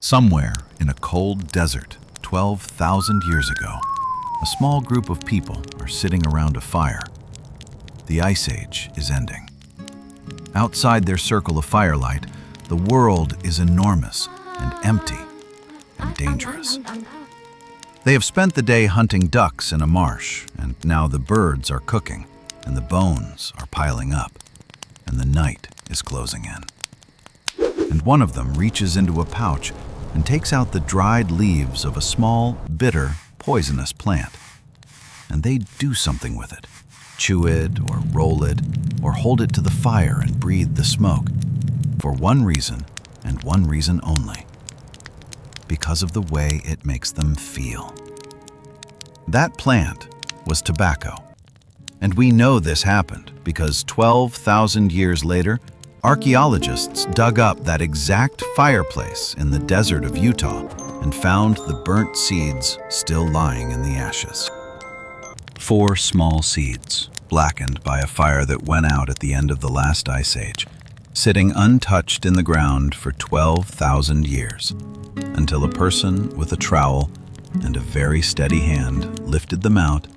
Somewhere in a cold desert 12,000 years ago, a small group of people are sitting around a fire. The Ice Age is ending. Outside their circle of firelight, the world is enormous and empty and dangerous. They have spent the day hunting ducks in a marsh, and now the birds are cooking, and the bones are piling up, and the night is closing in. And one of them reaches into a pouch and takes out the dried leaves of a small, bitter, poisonous plant. And they do something with it. Chew it, or roll it, or hold it to the fire and breathe the smoke. For one reason, and one reason only. Because of the way it makes them feel. That plant was tobacco. And we know this happened because 12,000 years later, archaeologists dug up that exact fireplace in the desert of Utah and found the burnt seeds still lying in the ashes. 4 small seeds, blackened by a fire that went out at the end of the last ice age, sitting untouched in the ground for 12,000 years, until a person with a trowel and a very steady hand lifted them out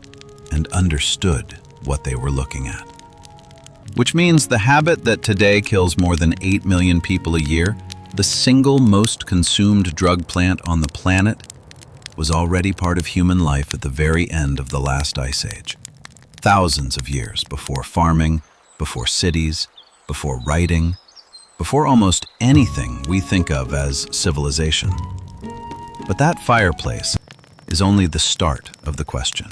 and understood what they were looking at. Which means the habit that today kills more than 8 million people a year, the single most consumed drug plant on the planet, was already part of human life at the very end of the last ice age. Thousands of years before farming, before cities, before writing, before almost anything we think of as civilization. But that fireplace is only the start of the question.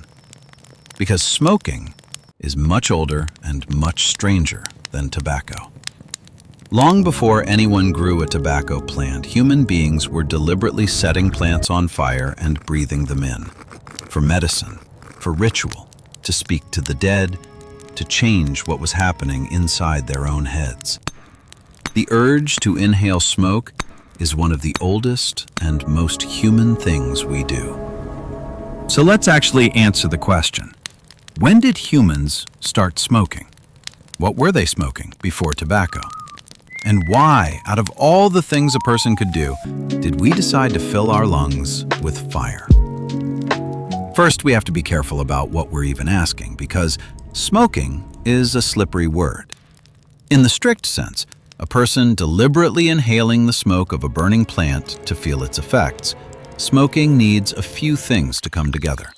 Because smoking is much older and much stranger than tobacco. Long before anyone grew a tobacco plant, human beings were deliberately setting plants on fire and breathing them in. For medicine, for ritual, to speak to the dead, to change what was happening inside their own heads. The urge to inhale smoke is one of the oldest and most human things we do. So let's actually answer the question. When did humans start smoking? What were they smoking before tobacco? And why, out of all the things a person could do, did we decide to fill our lungs with fire? First, we have to be careful about what we're even asking, because smoking is a slippery word. In the strict sense, a person deliberately inhaling the smoke of a burning plant to feel its effects, smoking needs a few things to come together.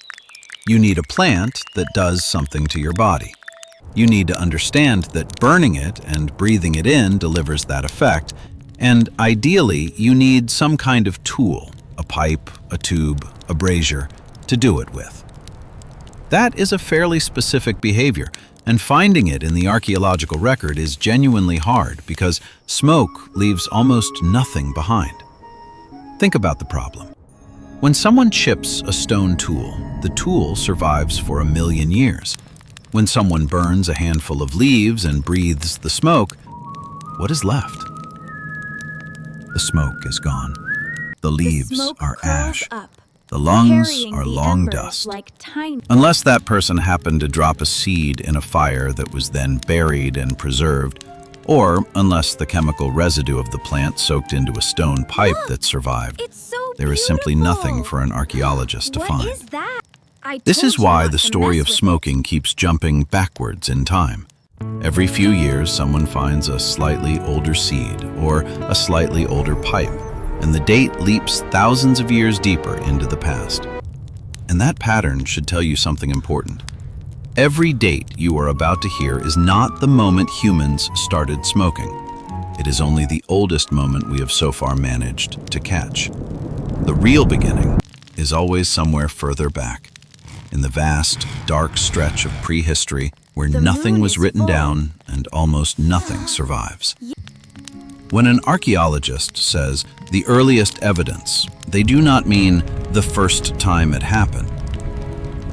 You need a plant that does something to your body. You need to understand that burning it and breathing it in delivers that effect, and ideally, you need some kind of tool, a pipe, a tube, a brazier, to do it with. That is a fairly specific behavior, and finding it in the archaeological record is genuinely hard because smoke leaves almost nothing behind. Think about the problem. When someone chips a stone tool, the tool survives for 1 million years. When someone burns a handful of leaves and breathes the smoke, what is left? The smoke is gone. The leaves are ash. The lungs are long dust. Unless that person happened to drop a seed in a fire that was then buried and preserved, or unless the chemical residue of the plant soaked into a stone pipe that survived. There is simply nothing for an archaeologist to find. This is why the story of smoking keeps jumping backwards in time. Every few years, someone finds a slightly older seed or a slightly older pipe, and the date leaps thousands of years deeper into the past. And that pattern should tell you something important. Every date you are about to hear is not the moment humans started smoking. It is only the oldest moment we have so far managed to catch. The real beginning is always somewhere further back, in the vast, dark stretch of prehistory where nothing was written down and almost nothing survives. When an archaeologist says the earliest evidence, they do not mean the first time it happened.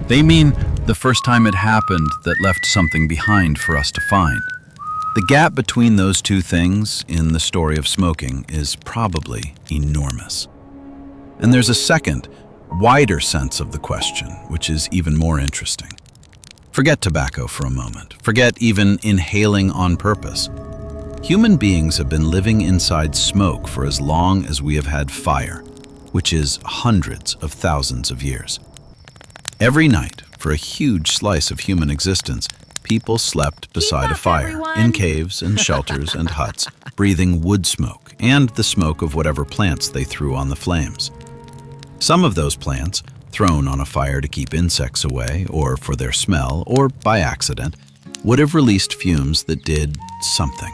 They mean the first time it happened that left something behind for us to find. The gap between those two things in the story of smoking is probably enormous. And there's a second, wider sense of the question, which is even more interesting. Forget tobacco for a moment. Forget even inhaling on purpose. Human beings have been living inside smoke for as long as we have had fire, which is hundreds of thousands of years. Every night, for a huge slice of human existence, people slept beside a fire, in caves and shelters and huts, breathing wood smoke and the smoke of whatever plants they threw on the flames. Some of those plants, thrown on a fire to keep insects away, or for their smell, or by accident, would have released fumes that did something.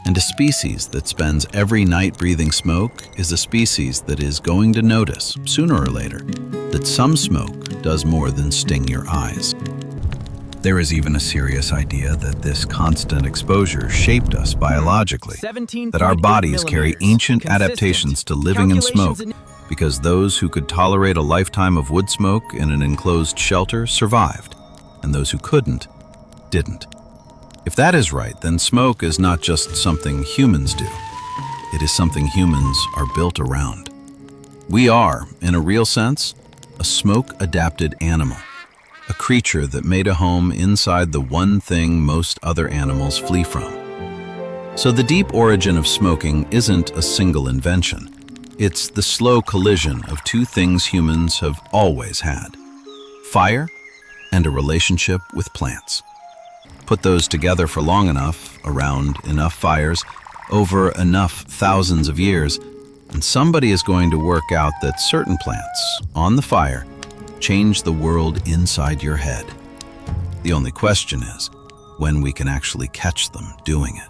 And a species that spends every night breathing smoke is a species that is going to notice, sooner or later, that some smoke does more than sting your eyes. There is even a serious idea that this constant exposure shaped us biologically, that our bodies carry ancient adaptations to living in smoke, because those who could tolerate a lifetime of wood smoke in an enclosed shelter survived, and those who couldn't, didn't. If that is right, then smoke is not just something humans do. It is something humans are built around. We are, in a real sense, a smoke-adapted animal, a creature that made a home inside the one thing most other animals flee from. So the deep origin of smoking isn't a single invention. It's the slow collision of two things humans have always had: fire and a relationship with plants. Put those together for long enough, around enough fires, over enough thousands of years, and somebody is going to work out that certain plants, on the fire, change the world inside your head. The only question is when we can actually catch them doing it.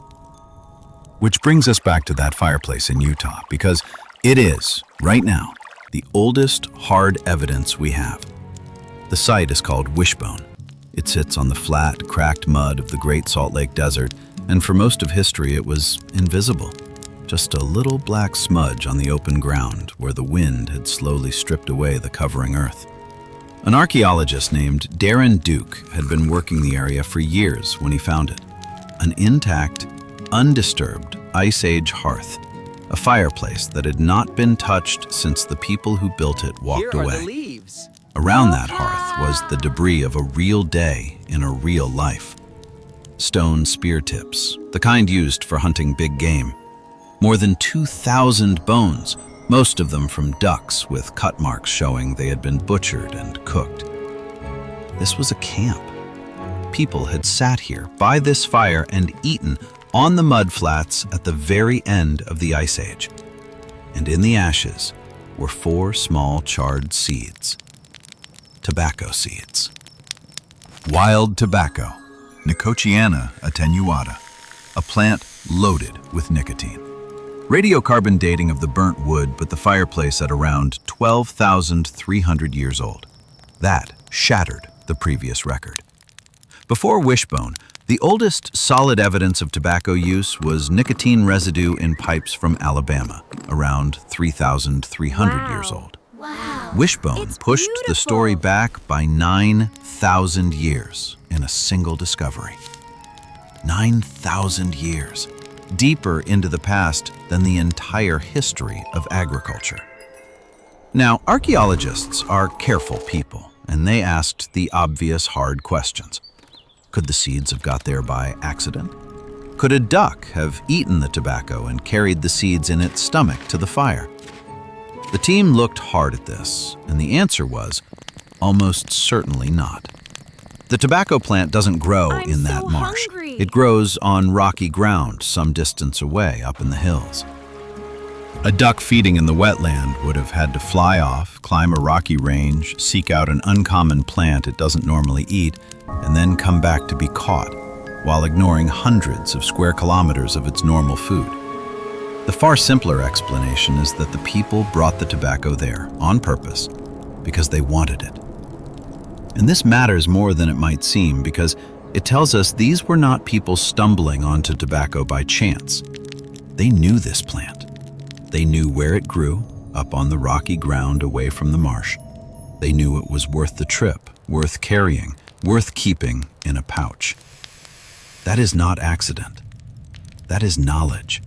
Which brings us back to that fireplace in Utah, because it is, right now, the oldest hard evidence we have. The site is called Wishbone. It sits on the flat, cracked mud of the Great Salt Lake Desert, and for most of history it was invisible. Just a little black smudge on the open ground where the wind had slowly stripped away the covering earth. An archaeologist named Darren Duke had been working the area for years when he found it. An intact, undisturbed Ice Age hearth, a fireplace that had not been touched since the people who built it walked away. Around that hearth was the debris of a real day in a real life. Stone spear tips, the kind used for hunting big game. More than 2,000 bones, most of them from ducks with cut marks showing they had been butchered and cooked. This was a camp. People had sat here by this fire and eaten on the mud flats at the very end of the Ice Age. And in the ashes were 4 small charred seeds. Tobacco seeds. Wild tobacco, Nicotiana attenuata, a plant loaded with nicotine. Radiocarbon dating of the burnt wood put the fireplace at around 12,300 years old. That shattered the previous record. Before Wishbone, the oldest solid evidence of tobacco use was nicotine residue in pipes from Alabama, around 3,300 years old. Wow. Wishbone pushed the story back by 9,000 years in a single discovery. 9,000 years, deeper into the past than the entire history of agriculture. Now, archaeologists are careful people, and they asked the obvious hard questions. Could the seeds have got there by accident? Could a duck have eaten the tobacco and carried the seeds in its stomach to the fire? The team looked hard at this, and the answer was almost certainly not. The tobacco plant doesn't grow in that marsh. It grows on rocky ground some distance away up in the hills. A duck feeding in the wetland would have had to fly off, climb a rocky range, seek out an uncommon plant it doesn't normally eat, and then come back to be caught, while ignoring hundreds of square kilometers of its normal food. The far simpler explanation is that the people brought the tobacco there on purpose because they wanted it. And this matters more than it might seem, because it tells us these were not people stumbling onto tobacco by chance. They knew this plant. They knew where it grew, up on the rocky ground away from the marsh. They knew it was worth the trip, worth carrying, worth keeping in a pouch. That is not accident. That is knowledge,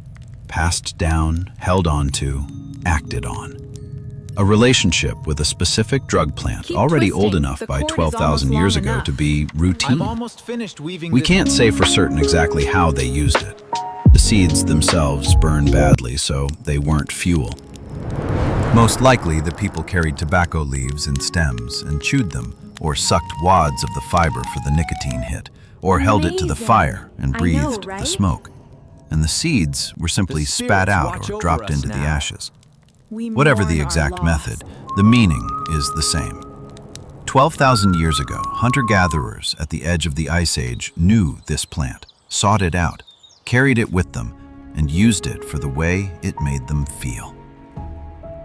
passed down, held onto, acted on. A relationship with a specific drug plant already old enough by 12,000 years ago to be routine. We can't say for certain exactly how they used it. The seeds themselves burn badly, so they weren't fuel. Most likely, the people carried tobacco leaves and stems and chewed them, or sucked wads of the fiber for the nicotine hit, or held it to the fire and breathed the smoke. And the seeds were simply spat out or dropped into the ashes. Whatever the exact method, the meaning is the same. 12,000 years ago, hunter-gatherers at the edge of the Ice Age knew this plant, sought it out, carried it with them, and used it for the way it made them feel.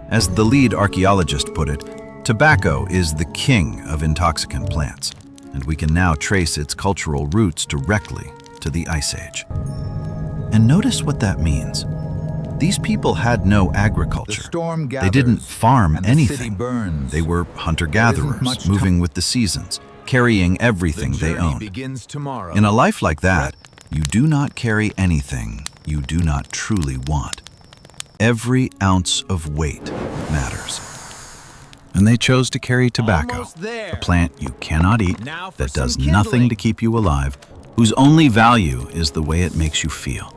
As the lead archaeologist put it, tobacco is the king of intoxicant plants, and we can now trace its cultural roots directly to the Ice Age. And notice what that means. These people had no agriculture. They didn't farm anything. They were hunter-gatherers, moving with the seasons, carrying everything they owned. In a life like that, you do not carry anything you do not truly want. Every ounce of weight matters. And they chose to carry tobacco, a plant you cannot eat, that does nothing to keep you alive, whose only value is the way it makes you feel.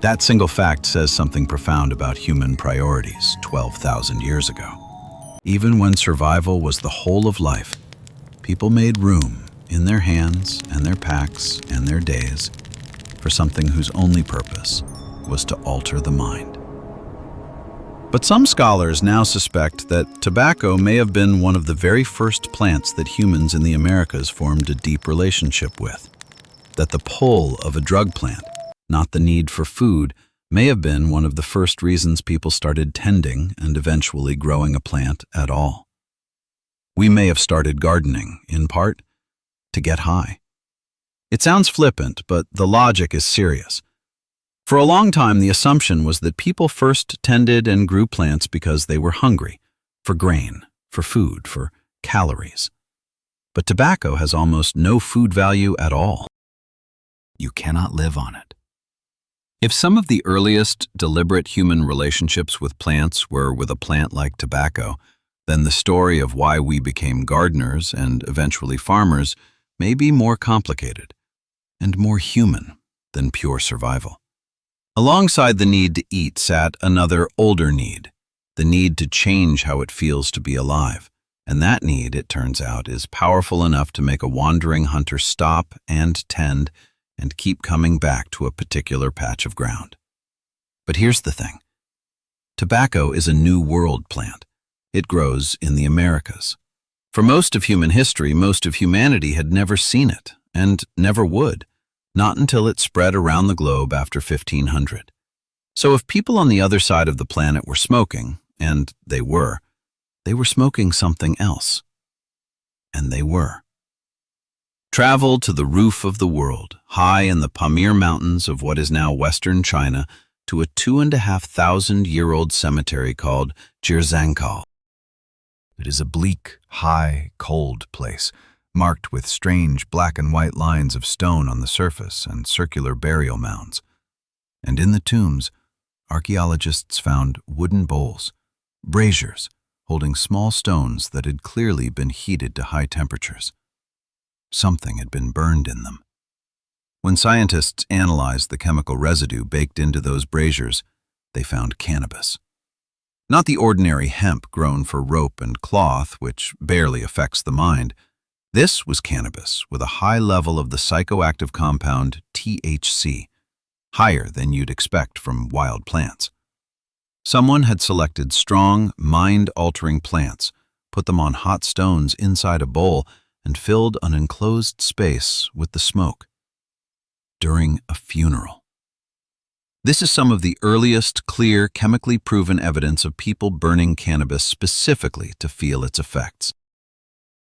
That single fact says something profound about human priorities 12,000 years ago. Even when survival was the whole of life, people made room in their hands and their packs and their days for something whose only purpose was to alter the mind. But some scholars now suspect that tobacco may have been one of the very first plants that humans in the Americas formed a deep relationship with. That the pull of a drug plant, not the need for food, may have been one of the first reasons people started tending and eventually growing a plant at all. We may have started gardening, in part, to get high. It sounds flippant, but the logic is serious. For a long time, the assumption was that people first tended and grew plants because they were hungry, for grain, for food, for calories. But tobacco has almost no food value at all. You cannot live on it. If some of the earliest deliberate human relationships with plants were with a plant like tobacco, then the story of why we became gardeners and eventually farmers may be more complicated and more human than pure survival. Alongside the need to eat sat another older need, the need to change how it feels to be alive. And that need, it turns out, is powerful enough to make a wandering hunter stop and tend and keep coming back to a particular patch of ground. But here's the thing. Tobacco is a New World plant. It grows in the Americas. For most of human history, most of humanity had never seen it, and never would, not until it spread around the globe after 1500. So if people on the other side of the planet were smoking, and they were smoking something else. And they were. Travel to the roof of the world, high in the Pamir Mountains of what is now Western China, to a 2,500-year-old cemetery called Jirzankal. It is a bleak, high, cold place, marked with strange black and white lines of stone on the surface and circular burial mounds. And in the tombs, archaeologists found wooden bowls, braziers, holding small stones that had clearly been heated to high temperatures. Something had been burned in them. When scientists analyzed the chemical residue baked into those braziers, they found cannabis. Not the ordinary hemp grown for rope and cloth, which barely affects the mind. This was cannabis with a high level of the psychoactive compound THC, higher than you'd expect from wild plants. Someone had selected strong, mind-altering plants, put them on hot stones inside a bowl, and filled an enclosed space with the smoke. During a funeral. This is some of the earliest clear, chemically proven evidence of people burning cannabis specifically to feel its effects.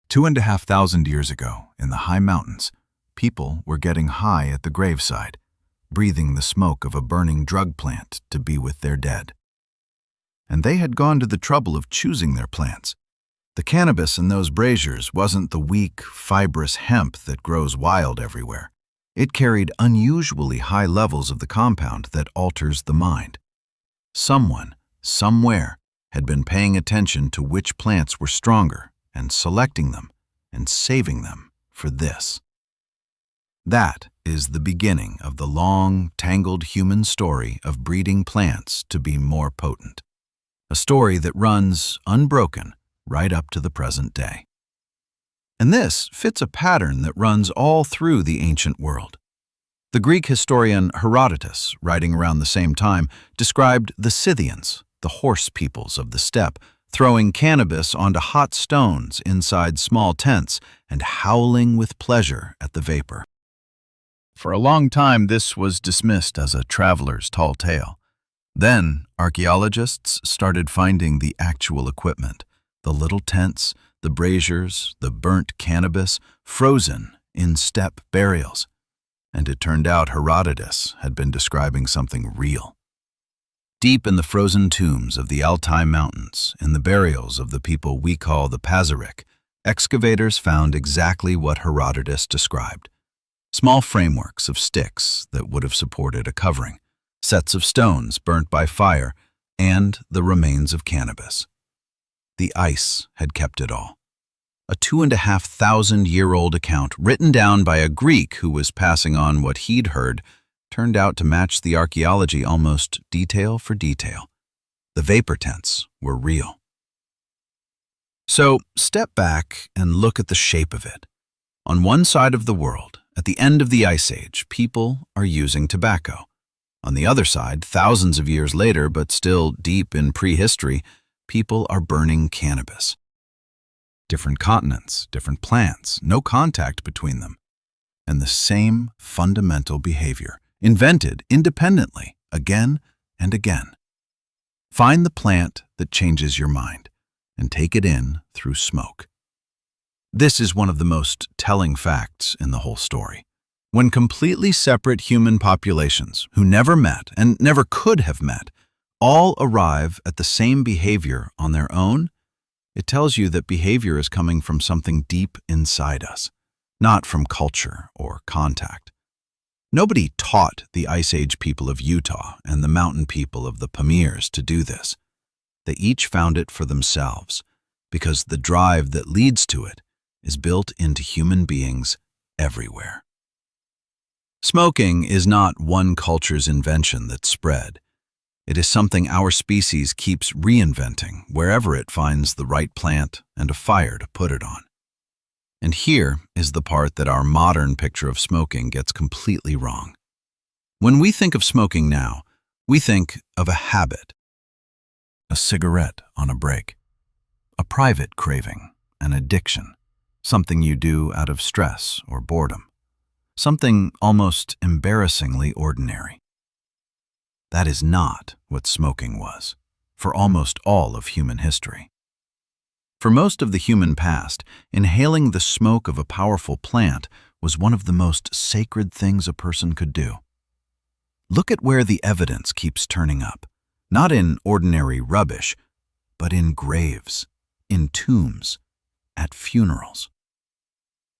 2,500 years ago, in the high mountains, people were getting high at the graveside, breathing the smoke of a burning drug plant to be with their dead. And they had gone to the trouble of choosing their plants. The cannabis in those braziers wasn't the weak, fibrous hemp that grows wild everywhere. It carried unusually high levels of the compound that alters the mind. Someone, somewhere, had been paying attention to which plants were stronger and selecting them and saving them for this. That is the beginning of the long, tangled human story of breeding plants to be more potent. A story that runs unbroken right up to the present day. And this fits a pattern that runs all through the ancient world. The Greek historian Herodotus, writing around the same time, described the Scythians, the horse peoples of the steppe, throwing cannabis onto hot stones inside small tents and howling with pleasure at the vapor. For a long time, this was dismissed as a traveler's tall tale. Then, archaeologists started finding the actual equipment, the little tents, the braziers, the burnt cannabis, frozen in steppe burials. And it turned out Herodotus had been describing something real. Deep in the frozen tombs of the Altai Mountains, in the burials of the people we call the Pazyryk, excavators found exactly what Herodotus described. Small frameworks of sticks that would have supported a covering, sets of stones burnt by fire, and the remains of cannabis. The ice had kept it all. A 2,500-year-old account written down by a Greek who was passing on what he'd heard turned out to match the archaeology almost detail for detail. The vapor tents were real. So step back and look at the shape of it. On one side of the world, at the end of the Ice Age, people are using tobacco. On the other side, thousands of years later, but still deep in prehistory, people are burning cannabis. Different continents, different plants, no contact between them. And the same fundamental behavior, invented independently, again and again. Find the plant that changes your mind, and take it in through smoke. This is one of the most telling facts in the whole story. When completely separate human populations, who never met and never could have met, all arrive at the same behavior on their own, it tells you that behavior is coming from something deep inside us, not from culture or contact. Nobody taught the Ice Age people of Utah and the mountain people of the Pamirs to do this. They each found it for themselves, because the drive that leads to it is built into human beings everywhere. Smoking is not one culture's invention that spread. It is something our species keeps reinventing wherever it finds the right plant and a fire to put it on. And here is the part that our modern picture of smoking gets completely wrong. When we think of smoking now, we think of a habit, a cigarette on a break, a private craving, an addiction, something you do out of stress or boredom, something almost embarrassingly ordinary. That is not what smoking was for almost all of human history. For most of the human past, inhaling the smoke of a powerful plant was one of the most sacred things a person could do. Look at where the evidence keeps turning up, not in ordinary rubbish, but in graves, in tombs, at funerals.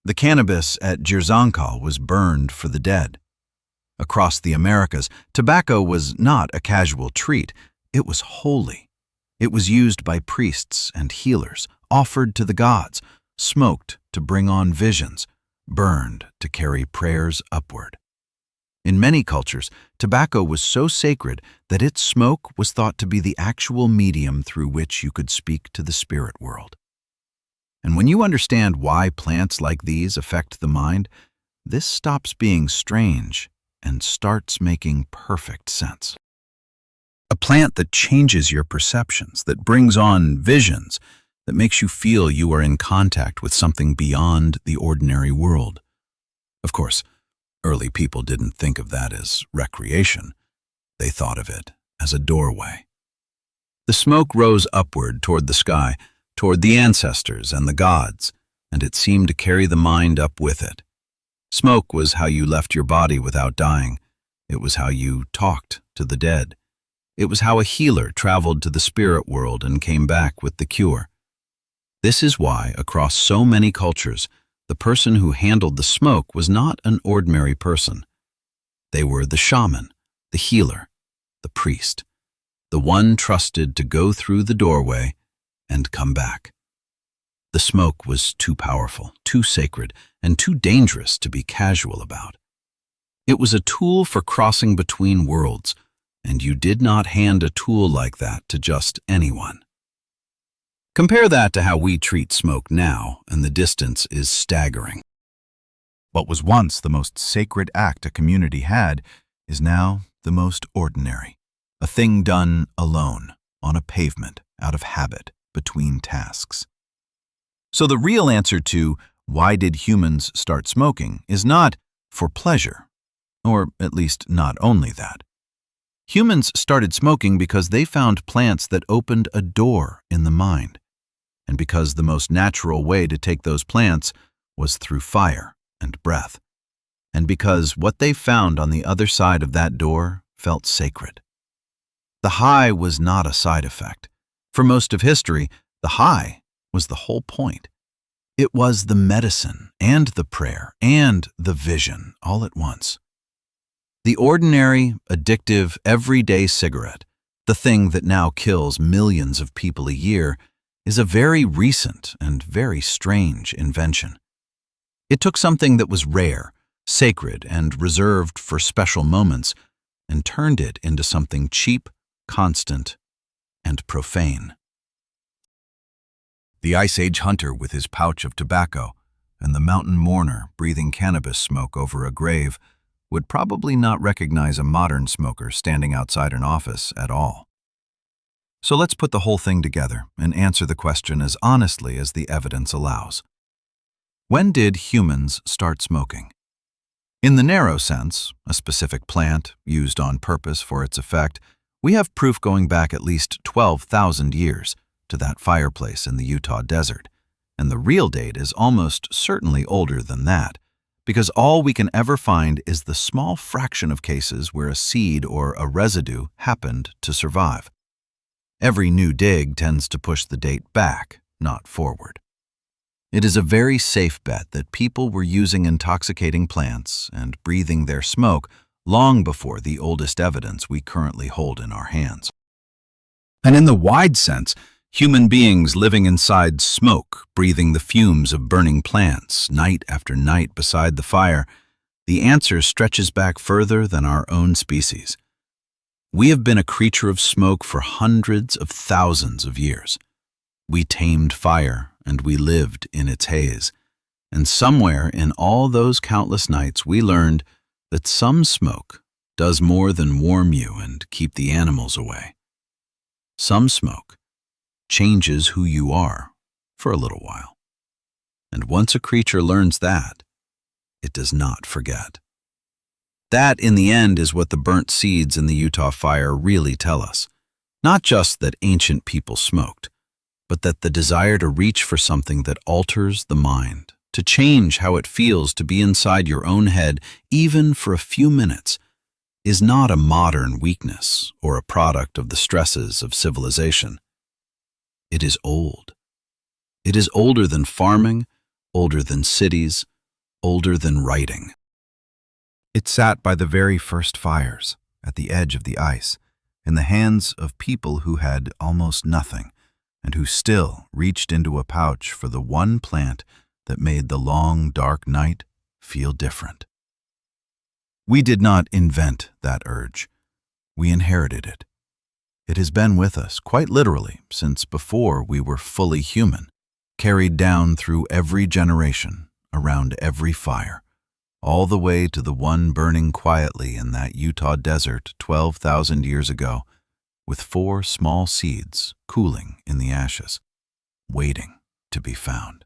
The cannabis at Jirzankal was burned for the dead. Across the Americas, tobacco was not a casual treat, it was holy. It was used by priests and healers, offered to the gods, smoked to bring on visions, burned to carry prayers upward. In many cultures, tobacco was so sacred that its smoke was thought to be the actual medium through which you could speak to the spirit world. And when you understand why plants like these affect the mind, this stops being strange and starts making perfect sense. A plant that changes your perceptions, that brings on visions, that makes you feel you are in contact with something beyond the ordinary world. Of course, early people didn't think of that as recreation. They thought of it as a doorway. The smoke rose upward toward the sky, toward the ancestors and the gods, and it seemed to carry the mind up with it. Smoke was how you left your body without dying. It was how you talked to the dead. It was how a healer traveled to the spirit world and came back with the cure. This is why, across so many cultures, the person who handled the smoke was not an ordinary person. They were the shaman, the healer, the priest, the one trusted to go through the doorway and come back. The smoke was too powerful, too sacred, and too dangerous to be casual about. It was a tool for crossing between worlds, and you did not hand a tool like that to just anyone. Compare that to how we treat smoke now, and the distance is staggering. What was once the most sacred act a community had is now the most ordinary. A thing done alone, on a pavement, out of habit, between tasks. So the real answer to why did humans start smoking is not for pleasure, or at least not only that. Humans started smoking because they found plants that opened a door in the mind, and because the most natural way to take those plants was through fire and breath, and because what they found on the other side of that door felt sacred. The high was not a side effect. For most of history, the high was the whole point. It was the medicine and the prayer and the vision all at once. The ordinary, addictive, everyday cigarette, the thing that now kills millions of people a year, is a very recent and very strange invention. It took something that was rare, sacred, and reserved for special moments and turned it into something cheap, constant, and profane. The Ice Age hunter with his pouch of tobacco and the mountain mourner breathing cannabis smoke over a grave would probably not recognize a modern smoker standing outside an office at all. So let's put the whole thing together and answer the question as honestly as the evidence allows. When did humans start smoking? In the narrow sense, a specific plant used on purpose for its effect, we have proof going back at least 12,000 years to that fireplace in the Utah desert, and the real date is almost certainly older than that, because all we can ever find is the small fraction of cases where a seed or a residue happened to survive. Every new dig tends to push the date back, not forward. It is a very safe bet that people were using intoxicating plants and breathing their smoke long before the oldest evidence we currently hold in our hands. And in the wide sense, human beings living inside smoke, breathing the fumes of burning plants night after night beside the fire, the answer stretches back further than our own species. We have been a creature of smoke for hundreds of thousands of years. We tamed fire, and we lived in its haze. And somewhere in all those countless nights we learned that some smoke does more than warm you and keep the animals away. Some smoke changes who you are for a little while. And once a creature learns that, it does not forget. That, in the end, is what the burnt seeds in the Utah fire really tell us. Not just that ancient people smoked, but that the desire to reach for something that alters the mind, to change how it feels to be inside your own head, even for a few minutes, is not a modern weakness or a product of the stresses of civilization. It is old. It is older than farming, older than cities, older than writing. It sat by the very first fires, at the edge of the ice, in the hands of people who had almost nothing, and who still reached into a pouch for the one plant that made the long, dark night feel different. We did not invent that urge. We inherited it. It has been with us, quite literally, since before we were fully human, carried down through every generation, around every fire, all the way to the one burning quietly in that Utah desert 12,000 years ago, with 4 small seeds cooling in the ashes, waiting to be found.